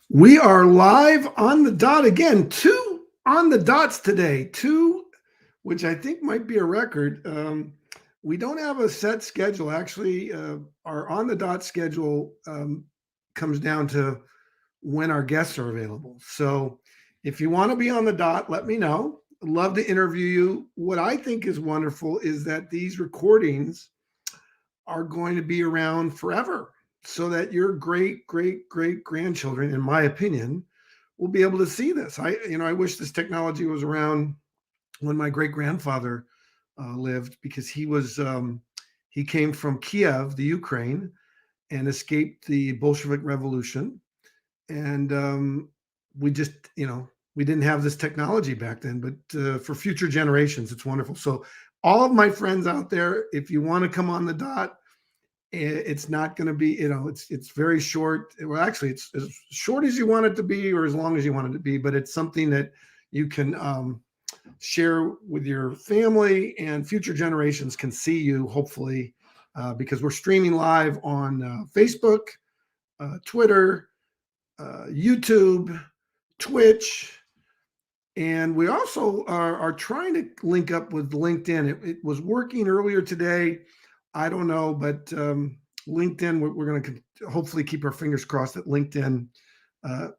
We are live on the dot again. Two on the dots today. Two, which I think might be a record. We don't have a set schedule. Actually, our on the dot schedule comes down to when our guests are available. So if you want to be on the dot, let me know. I'd love to interview you. What I think is wonderful is that these recordings are going to be around forever so that your great grandchildren, in my opinion, will be able to see this. I wish this technology was around when my great grandfather lived, because he came from Kiev, the Ukraine, and escaped the Bolshevik Revolution. And we just, we didn't have this technology back then, but for future generations, it's wonderful. So all of my friends out there, if you want to come on the dot, it's not going to be, it's very short. Well, actually, it's as short as you want it to be, or as long as you want it to be, but it's something that you can share with your family, and future generations can see you, hopefully, because we're streaming live on Facebook, Twitter, YouTube, Twitch. And we also are trying to link up with LinkedIn. It was working earlier today. I don't know, but LinkedIn, we're going to hopefully keep our fingers crossed that LinkedIn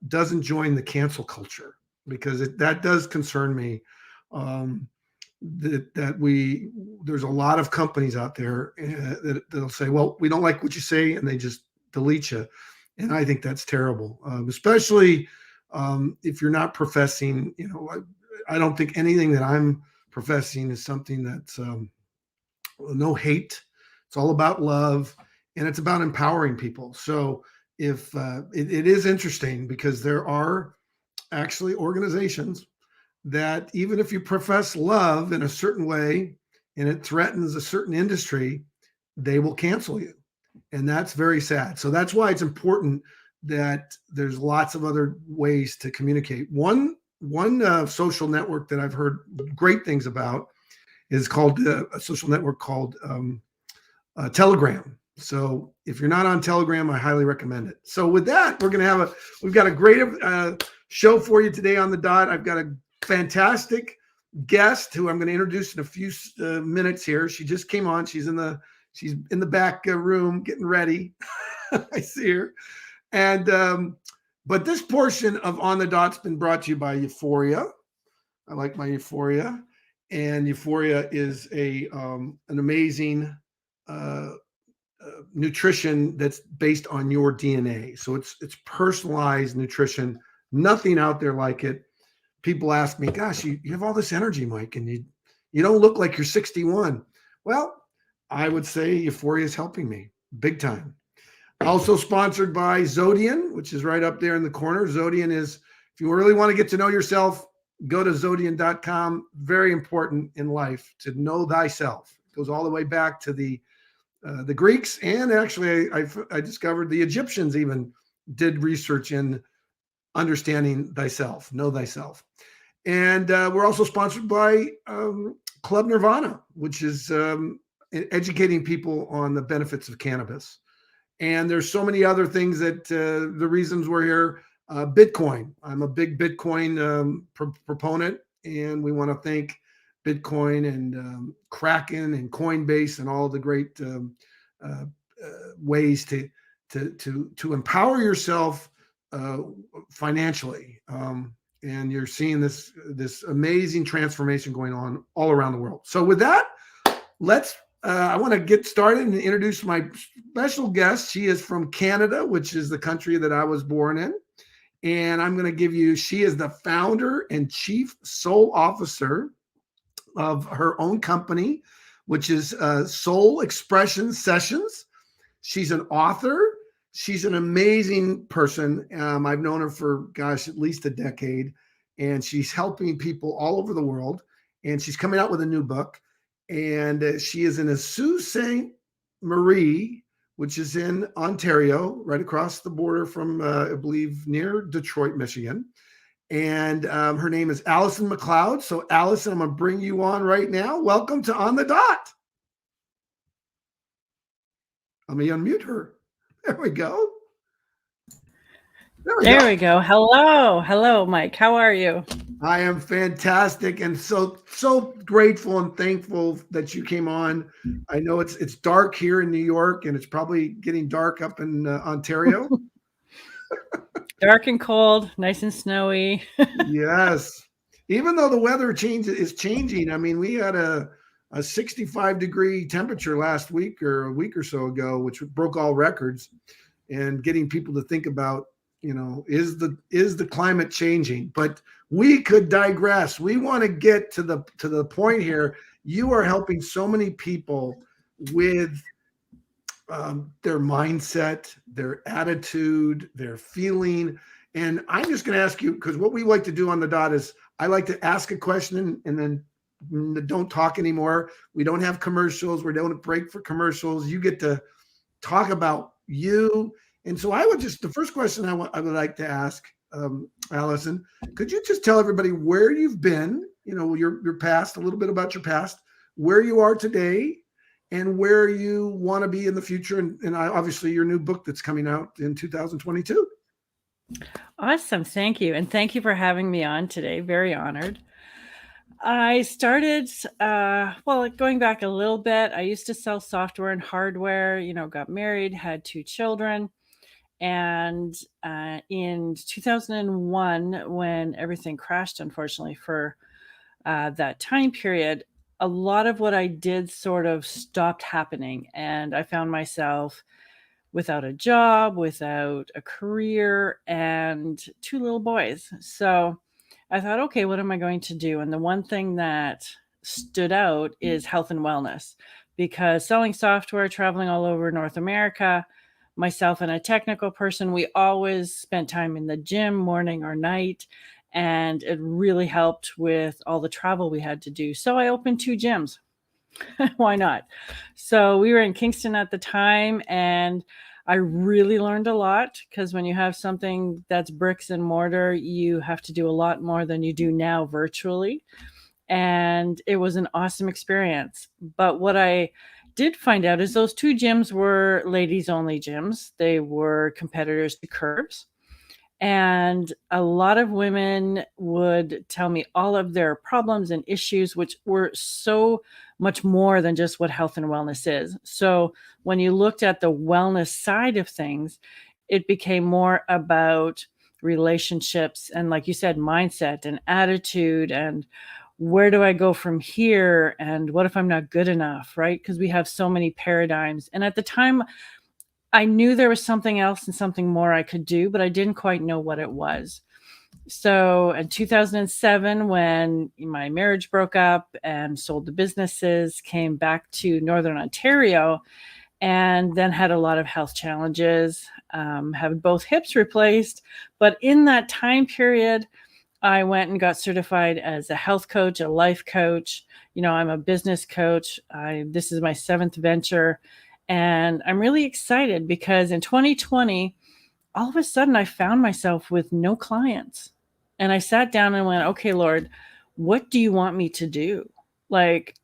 doesn't join the cancel culture, because that does concern me. There's a lot of companies out there that'll say, well, we don't like what you say, and they just delete you. And I think that's terrible, especially if you're not professing. I don't think anything that I'm professing is something that's no hate. It's all about love, and it's about empowering people. So if it is interesting, because there are actually organizations that, even if you profess love in a certain way and it threatens a certain industry, they will cancel you. And that's very sad. So that's why it's important that there's lots of other ways to communicate. One social network that I've heard great things about is called a social network called Telegram. So if you're not on Telegram, I highly recommend it. So with that, we've got a great show for you today on the dot. I've got a fantastic guest who I'm going to introduce in a few minutes here. She just came on. She's in the back room getting ready. I see her. And but this portion of On the Dot's been brought to you by Euphoria. I like my Euphoria, and Euphoria is an amazing nutrition that's based on your DNA. So it's personalized nutrition. Nothing out there like it. People ask me, gosh, you have all this energy, Mike, and you don't look like you're 61. Well, I would say Euphoria is helping me big time. Also sponsored by Zodian, which is right up there in the corner. Zodian is, if you really want to get to know yourself, go to Zodian.com. Very important in life to know thyself. It goes all the way back to the Greeks, and actually I discovered the Egyptians even did research in understanding thyself, know thyself. And we're also sponsored by Club Nirvana, which is educating people on the benefits of cannabis. And there's so many other things that the reasons we're here. Bitcoin. I'm a big Bitcoin proponent, and we want to thank Bitcoin and Kraken and Coinbase and all the great ways to empower yourself financially. And you're seeing this amazing transformation going on all around the world. So with that, I want to get started and introduce my special guest. She is from Canada, which is the country that I was born in. And I'm going to she is the founder and chief soul officer of her own company, which is Soul Expression Sessions. She's an author. She's an amazing person. I've known her for, at least a decade. And she's helping people all over the world. And she's coming out with a new book. And she is in Sault Ste. Marie, which is in Ontario, right across the border from, I believe, near Detroit, Michigan. And her name is Alyson MacLeod. So, Alyson, I'm going to bring you on right now. Welcome to On the Dot. Let me unmute her. There we go. There we go. Hello, Mike. How are you? I am fantastic and so grateful and thankful that you came on. I know it's dark here in New York and it's probably getting dark up in Ontario. Dark and cold, nice and snowy. Yes. Even though the weather is changing. I mean, we had a 65-degree temperature last week or a week or so ago, which broke all records. And getting people to think about, is the climate changing? But we could digress. We want to get to the point here. You are helping so many people with their mindset, their attitude, their feeling. And I'm just going to ask you, because what we like to do on the dot is I like to ask a question and then don't talk anymore. We don't have commercials. We don't break for commercials. You get to talk about you. And so the first question I would like to ask, Alyson, could you just tell everybody where you've been, your past, a little bit about your past, where you are today, and where you want to be in the future, and obviously your new book that's coming out in 2022. Awesome. Thank you. And thank you for having me on today. Very honored. I started, going back a little bit, I used to sell software and hardware, got married, had 2 children. And in 2001, when everything crashed, unfortunately, for that time period, a lot of what I did sort of stopped happening. And I found myself without a job, without a career, and 2 little boys. So I thought, okay, what am I going to do? And the one thing that stood out is health and wellness, because selling software, traveling all over North America, myself and a technical person, we always spent time in the gym, morning or night. And it really helped with all the travel we had to do. So I opened 2 gyms. Why not? So we were in Kingston at the time, and I really learned a lot, because when you have something that's bricks and mortar, you have to do a lot more than you do now virtually. And it was an awesome experience. But what I did find out is those 2 gyms were ladies only gyms. They were competitors to Curves. And a lot of women would tell me all of their problems and issues, which were so much more than just what health and wellness is. So when you looked at the wellness side of things, it became more about relationships and, like you said, mindset and attitude, and where do I go from here? And what if I'm not good enough, right? Because we have so many paradigms. And at the time, I knew there was something else and something more I could do, but I didn't quite know what it was. So in 2007, when my marriage broke up and sold the businesses, came back to Northern Ontario, and then had a lot of health challenges, had both hips replaced. But in that time period, I went and got certified as a health coach, a life coach. I'm a business coach. This is my 7th venture. And I'm really excited because in 2020, all of a sudden I found myself with no clients. And I sat down and went, okay, Lord, what do you want me to do? Like,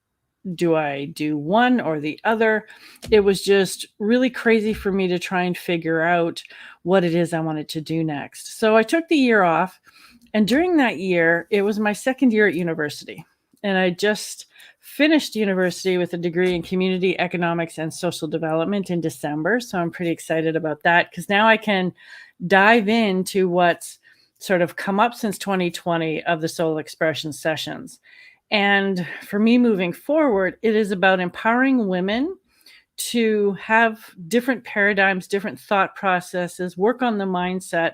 do I do one or the other? It was just really crazy for me to try and figure out what it is I wanted to do next. So I took the year off. And during that year, it was my 2nd year at university. And I just finished university with a degree in community economics and social development in December. So I'm pretty excited about that, because now I can dive into what's sort of come up since 2020 of the soul expression sessions. And for me moving forward, it is about empowering women to have different paradigms, different thought processes, work on the mindset.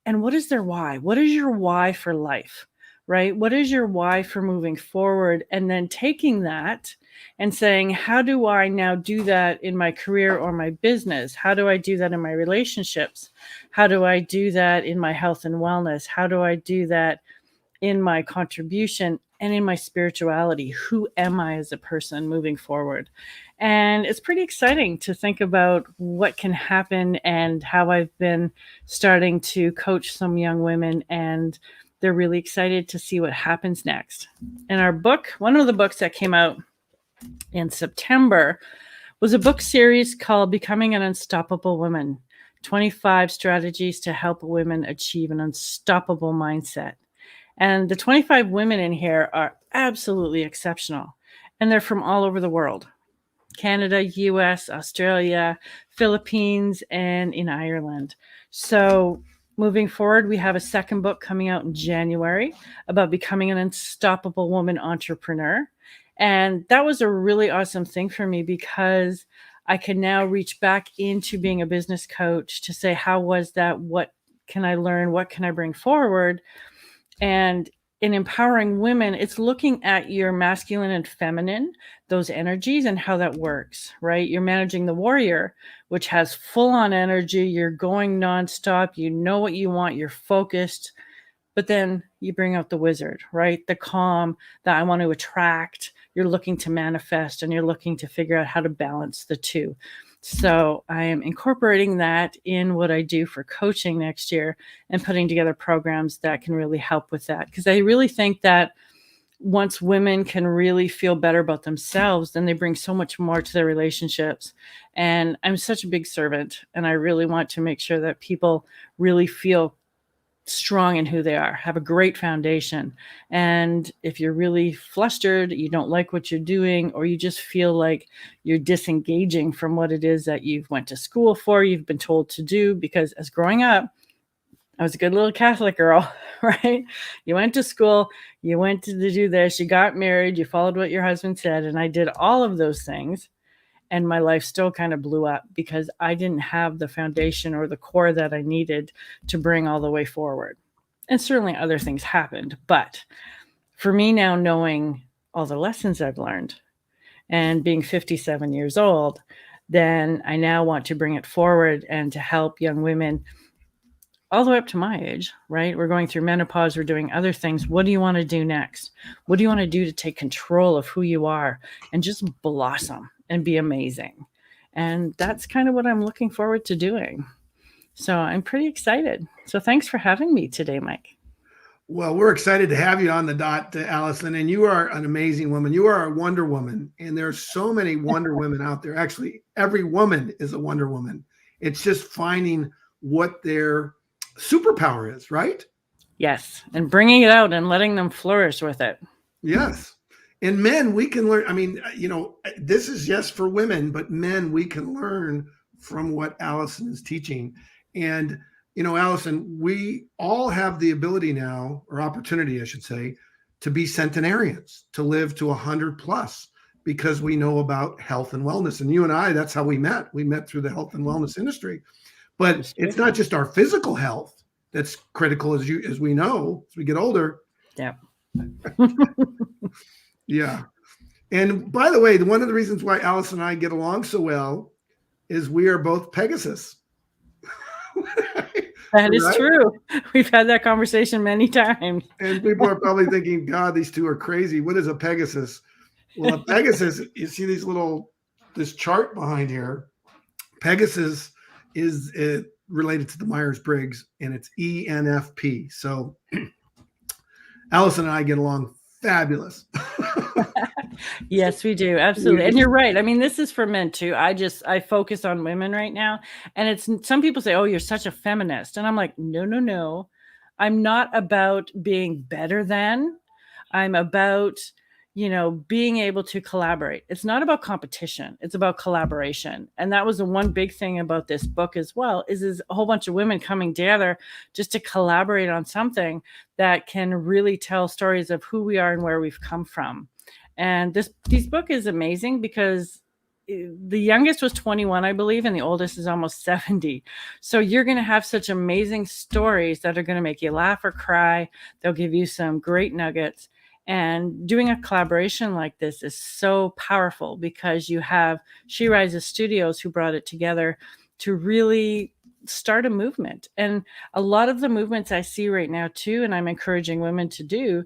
And what is their why? What is your why for life? Right? What is your why for moving forward? And then taking that and saying, how do I now do that in my career or my business? How do I do that in my relationships? How do I do that in my health and wellness? How do I do that in my contribution and in my spirituality? Who am I as a person moving forward? And it's pretty exciting to think about what can happen and how I've been starting to coach some young women, and they're really excited to see what happens next. And our book, one of the books that came out in September, was a book series called Becoming an Unstoppable Woman, 25 strategies to help women achieve an unstoppable mindset. And the 25 women in here are absolutely exceptional. And they're from all over the world: Canada, US, Australia, Philippines, and in Ireland. So moving forward, we have a second book coming out in January about becoming an unstoppable woman entrepreneur. And that was a really awesome thing for me, because I can now reach back into being a business coach to say, how was that? What can I learn? What can I bring forward? And in empowering women, it's looking at your masculine and feminine, those energies, and how that works, right? You're managing the warrior, which has full on energy. You're going nonstop. You know what you want. You're focused. But then you bring out the wizard, right? The calm that I want to attract. You're looking to manifest, and you're looking to figure out how to balance the two. So I am incorporating that in what I do for coaching next year, and putting together programs that can really help with that. Because I really think that once women can really feel better about themselves, then they bring so much more to their relationships. And I'm such a big servant, and I really want to make sure that people really feel strong in who they are, have a great foundation. And if you're really flustered, you don't like what you're doing, or you just feel like you're disengaging from what it is that you've went to school for, you've been told to do, because as growing up, I was a good little Catholic girl, right? You went to school, you went to do this, you got married, you followed what your husband said. And I did all of those things. And my life still kind of blew up, because I didn't have the foundation or the core that I needed to bring all the way forward. And certainly other things happened. But for me now, knowing all the lessons I've learned and being 57 years old, then I now want to bring it forward and to help young women all the way up to my age, right? We're going through menopause. We're doing other things. What do you want to do next? What do you want to do to take control of who you are and just blossom and be amazing? And that's kind of what I'm looking forward to doing. So I'm pretty excited. So thanks for having me today, Mike. Well, we're excited to have you on the dot, Alyson, and you are an amazing woman. You are a Wonder Woman, and there's so many Wonder Women out there. Actually, every woman is a Wonder Woman. It's just finding what their superpower is, right? Yes, and bringing it out and letting them flourish with it. Yes. And men, we can learn. I mean, this is yes for women, but men, we can learn from what Alyson is teaching. And Alyson, we all have the ability now, or opportunity, I should say, to be centenarians, to live to 100 plus, because we know about health and wellness. And you and I, that's how we met. We met through the health and wellness industry. But it's not just our physical health that's critical, as we know, as we get older. Yeah. Yeah. And by the way, one of the reasons why Alyson and I get along so well is we are both Pegasus. That is true. We've had that conversation many times. And people are probably thinking, God, these two are crazy. What is a Pegasus? Well, a Pegasus, you see this chart behind here. Pegasus is related to the Myers-Briggs, and it's ENFP. So Alyson and I get along fabulous. Yes, we do. Absolutely. And you're right. I mean, this is for men too. I focus on women right now. And some people say, oh, you're such a feminist. And I'm like, no. I'm not about being better than. I'm about, being able to collaborate. It's not about competition. It's about collaboration. And that was the one big thing about this book as well, is a whole bunch of women coming together just to collaborate on something that can really tell stories of who we are and where we've come from. And this book is amazing, because the youngest was 21, I believe, and the oldest is almost 70. So you're going to have such amazing stories that are going to make you laugh or cry. They'll give you some great nuggets. And doing a collaboration like this is so powerful, because you have She Rises Studios, who brought it together to really start a movement. And a lot of the movements I see right now too, and I'm encouraging women to do,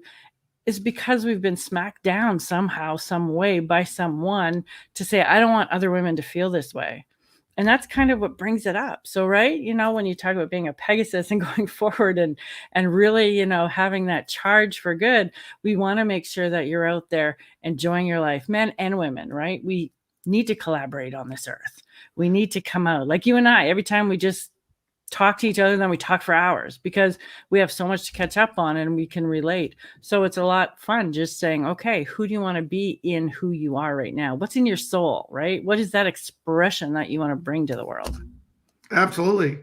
is because we've been smacked down somehow, some way, by someone to say, I don't want other women to feel this way. And that's kind of what brings it up. So, right, when you talk about being a Pegasus and going forward and really, having that charge for good, we want to make sure that you're out there enjoying your life, men and women, right? We need to collaborate on this earth. We need to come out like you and I. Every time we just talk to each other, then we talk for hours because we have so much to catch up on and we can relate. So it's a lot fun just saying, okay, who do you want to be in who you are right now? What's in your soul, right? What is that expression that you want to bring to the world? Absolutely.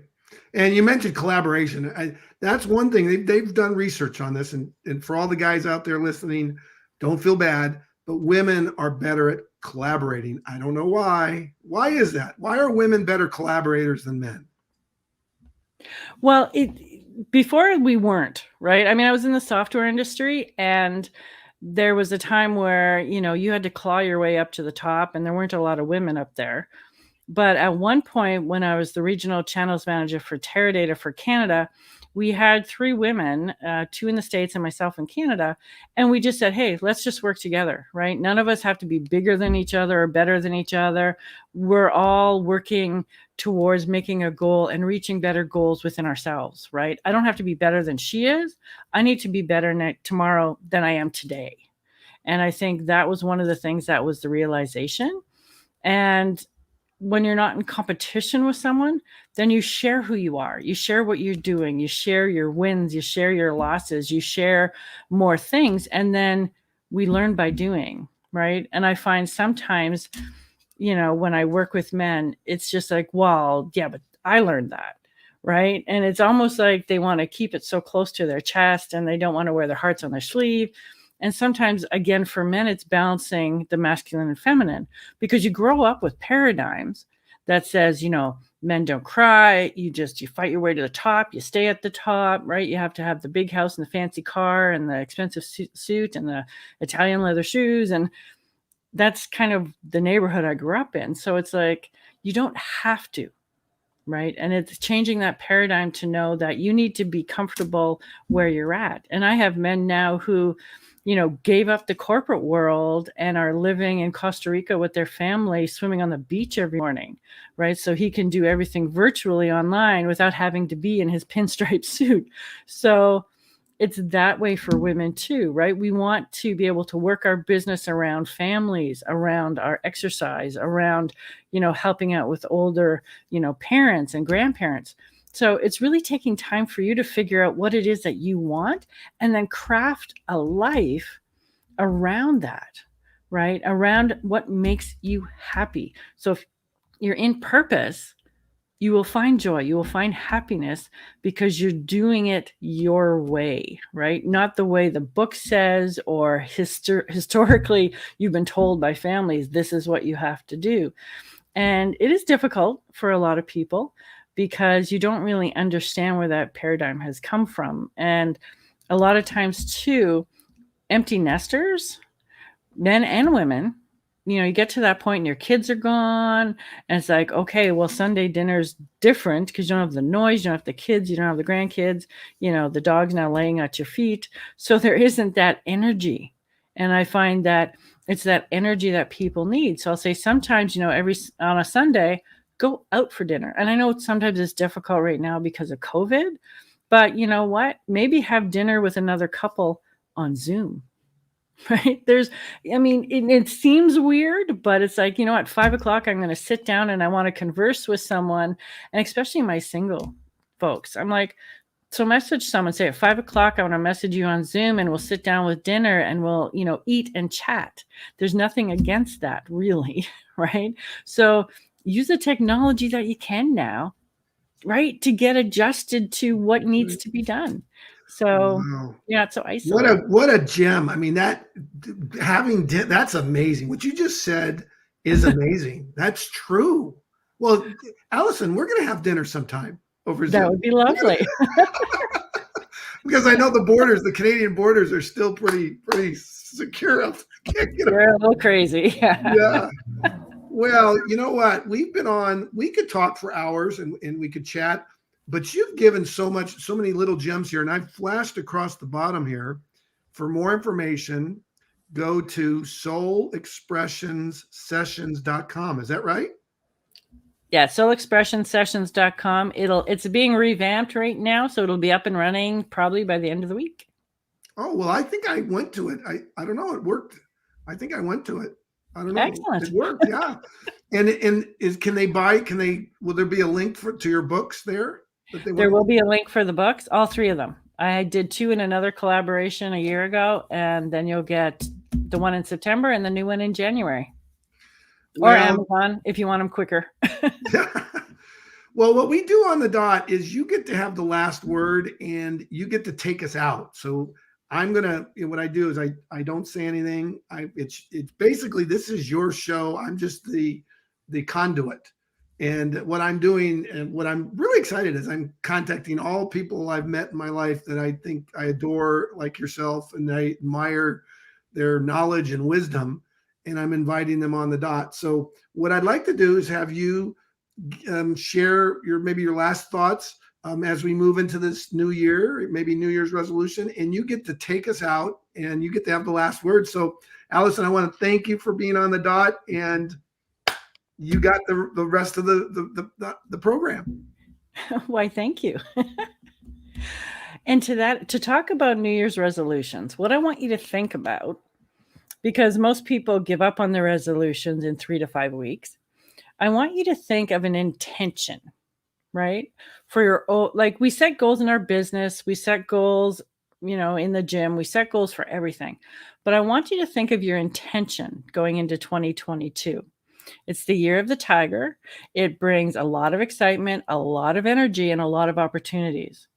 And you mentioned collaboration. That's one thing. They've done research on this. And for all the guys out there listening, don't feel bad, but women are better at collaborating. I don't know why. Why is that? Why are women better collaborators than men? Well, before we weren't, right? I mean, I was in the software industry, and there was a time where, you had to claw your way up to the top, and there weren't a lot of women up there. But at one point, when I was the regional channels manager for Teradata for Canada, we had 3 women, 2 in the States and myself in Canada. And we just said, hey, let's just work together, right? None of us have to be bigger than each other or better than each other. We're all working towards making a goal and reaching better goals within ourselves, right? I don't have to be better than she is. I need to be better tomorrow than I am today. And I think that was one of the things that was the realization. And when you're not in competition with someone, then you share who you are. You share what you're doing. You share your wins. You share your losses. You share more things. And then we learn by doing, right? And I find sometimes, when I work with men, it's just like, well, yeah, but I learned that, right? And it's almost like they want to keep it so close to their chest and they don't want to wear their hearts on their sleeve. And sometimes, again, for men, it's balancing the masculine and feminine, because you grow up with paradigms that says, men don't cry. You fight your way to the top. You stay at the top, right? You have to have the big house and the fancy car and the expensive suit and the Italian leather shoes. And that's kind of the neighborhood I grew up in. So it's like, you don't have to, right? And it's changing that paradigm to know that you need to be comfortable where you're at. And I have men now who, gave up the corporate world and are living in Costa Rica with their family, swimming on the beach every morning, right? So he can do everything virtually online without having to be in his pinstripe suit. So it's that way for women too, right? We want to be able to work our business around families, around our exercise, around, helping out with older, parents and grandparents. So it's really taking time for you to figure out what it is that you want and then craft a life around that, right? Around what makes you happy. So if you're in purpose, you will find joy, you will find happiness because you're doing it your way, right? Not the way the book says or historically you've been told by families, this is what you have to do. And it is difficult for a lot of people because you don't really understand where that paradigm has come from. And a lot of times too, empty nesters, men and women, you get to that point and your kids are gone and it's like, okay, well, Sunday dinner's different because you don't have the noise, you don't have the kids, you don't have the grandkids, the dog's now laying at your feet. So there isn't that energy. And I find that it's that energy that people need. So I'll say sometimes, on a Sunday, go out for dinner. And I know sometimes it's difficult right now because of COVID, but you know what? Maybe have dinner with another couple on Zoom. Right. It seems weird, but it's like, at 5:00, I'm going to sit down and I want to converse with someone. And especially my single folks, I'm like, so message someone, say at 5:00, I want to message you on Zoom and we'll sit down with dinner and we'll, eat and chat. There's nothing against that really. Right. So use the technology that you can now, right, to get adjusted to what needs to be done. So Wow. you're not so isolated. What a gem. I mean, that's amazing. What you just said is amazing. That's true. Well, Alyson, we're going to have dinner sometime over Zoom. That would be lovely. Because I know the Canadian borders are still pretty secure. You're a little crazy. Yeah. Well, you know what? We could talk for hours and we could chat, but you've given so many little gems here. And I've flashed across the bottom here. For more information, go to soulexpressionssessions.com. Is that right? Yeah, soulexpressionsessions.com. It's being revamped right now, so it'll be up and running probably by the end of the week. Oh, well, I think I went to it. I don't know. It worked. I think I went to it. I don't know. Excellent. It worked, yeah. Will there be a link to your books there? that they There want? will be a link for the books, all 3 of them. I did 2 in another collaboration a year ago, and then you'll get the one in September and the new one in January. Or Well, Amazon if you want them quicker. well, what we do on the dot is you get to have the last word and you get to take us out. So I'm gonna, what I do is I don't say anything. It's basically, this is your show. I'm just the conduit. And what I'm doing and what I'm really excited is I'm contacting all people I've met in my life that I think I adore, like yourself, and I admire their knowledge and wisdom, and I'm inviting them on the dot. So what I'd like to do is have you share maybe your last thoughts as we move into this new year, maybe New Year's resolution, and you get to take us out and you get to have the last word. So, Alyson, I want to thank you for being on the dot, and you got the rest of the program. Why, thank you. And to talk about New Year's resolutions, what I want you to think about, because most people give up on their resolutions in 3 to 5 weeks, I want you to think of an intention, right? For your own, like we set goals in our business, we set goals, in the gym, we set goals for everything. But I want you to think of your intention going into 2022. It's the year of the tiger. It brings a lot of excitement, a lot of energy, and a lot of opportunities.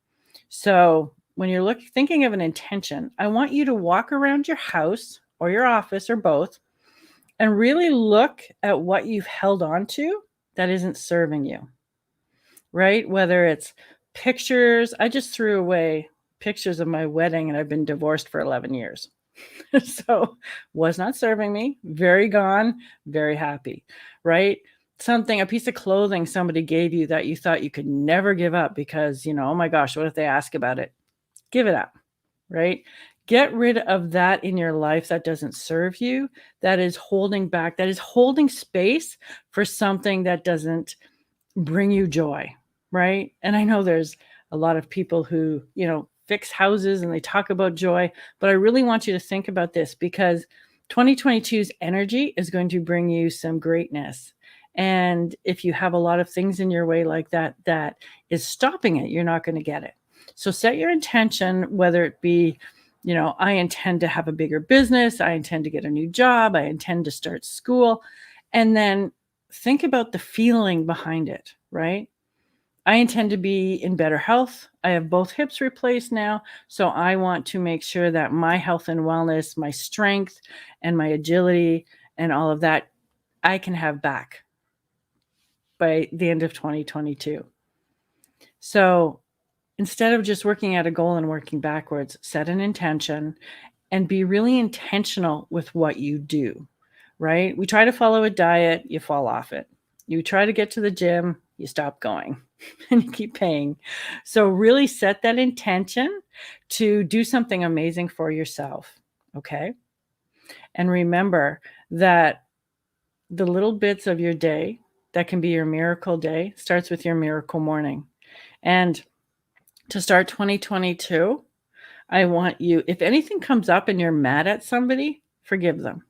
So when you're thinking of an intention, I want you to walk around your house or your office or both and really look at what you've held on to that isn't serving you, right? Whether it's pictures, I just threw away pictures of my wedding and I've been divorced for 11 years. So was not serving me, very gone, very happy, right? A piece of clothing somebody gave you that you thought you could never give up because, oh my gosh, what if they ask about it? Give it up, right? Get rid of that in your life that doesn't serve you, that is holding back, that is holding space for something that doesn't bring you joy, right? And I know there's a lot of people who, fix houses and they talk about joy, but I really want you to think about this because 2022's energy is going to bring you some greatness. And if you have a lot of things in your way like that is stopping it, you're not going to get it. So set your intention, whether it be, I intend to have a bigger business, I intend to get a new job, I intend to start school, and then think about the feeling behind it, right? I intend to be in better health. I have both hips replaced now. So I want to make sure that my health and wellness, my strength and my agility and all of that, I can have back by the end of 2022. So instead of just working at a goal and working backwards, set an intention and be really intentional with what you do, right? We try to follow a diet, you fall off it. You try to get to the gym, you stop going and you keep paying. So really set that intention to do something amazing for yourself, okay? And remember that the little bits of your day that can be your miracle day starts with your miracle morning. And to start 2022, I want you, if anything comes up and you're mad at somebody, forgive them.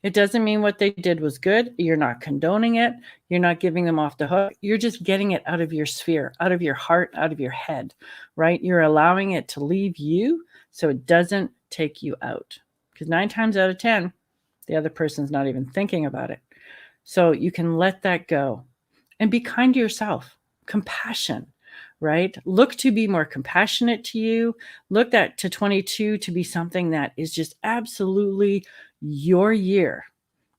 It doesn't mean what they did was good. You're not condoning it. You're not giving them off the hook. You're just getting it out of your sphere, out of your heart, out of your head, right? You're allowing it to leave you so it doesn't take you out. Because 9 times out of 10, the other person's not even thinking about it. So you can let that go and be kind to yourself. Compassion, right? Look to be more compassionate to you. Look to 22 to be something that is just absolutely your year,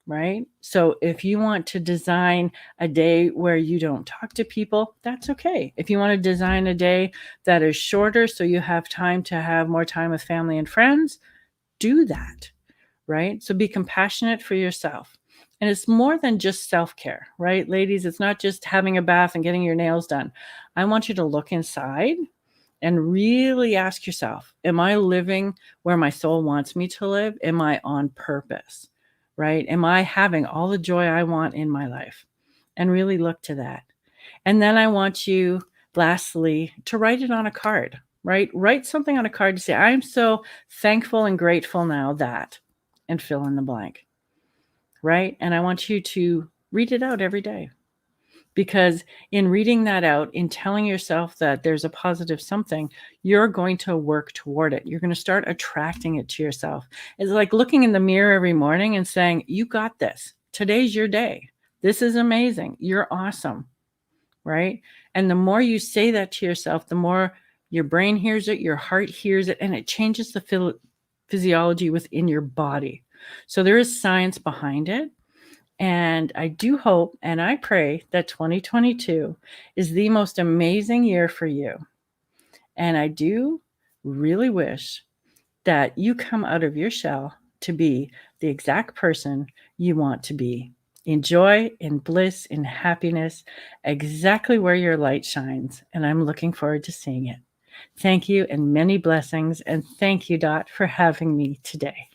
right? So if you want to design a day where you don't talk to people, that's okay. If you want to design a day that is shorter so you have time to have more time with family and friends, do that, right? So be compassionate for yourself. And it's more than just self-care, right? Ladies, it's not just having a bath and getting your nails done. I want you to look inside and really ask yourself, am I living where my soul wants me to live? Am I on purpose, right? Am I having all the joy I want in my life? And really look to that. And then I want you, lastly, to write it on a card, right? Write something on a card to say, I'm so thankful and grateful now that, and fill in the blank, right? And I want you to read it out every day. Because in reading that out, in telling yourself that there's a positive something, you're going to work toward it. You're going to start attracting it to yourself. It's like looking in the mirror every morning and saying, you got this. Today's your day. This is amazing. You're awesome. Right? And the more you say that to yourself, the more your brain hears it, your heart hears it, and it changes the physiology within your body. So there is science behind it. And I do hope and I pray that 2022 is the most amazing year for you. And I do really wish that you come out of your shell to be the exact person you want to be. In joy, in bliss, in happiness, exactly where your light shines. And I'm looking forward to seeing it. Thank you and many blessings. And thank you, Dot, for having me today.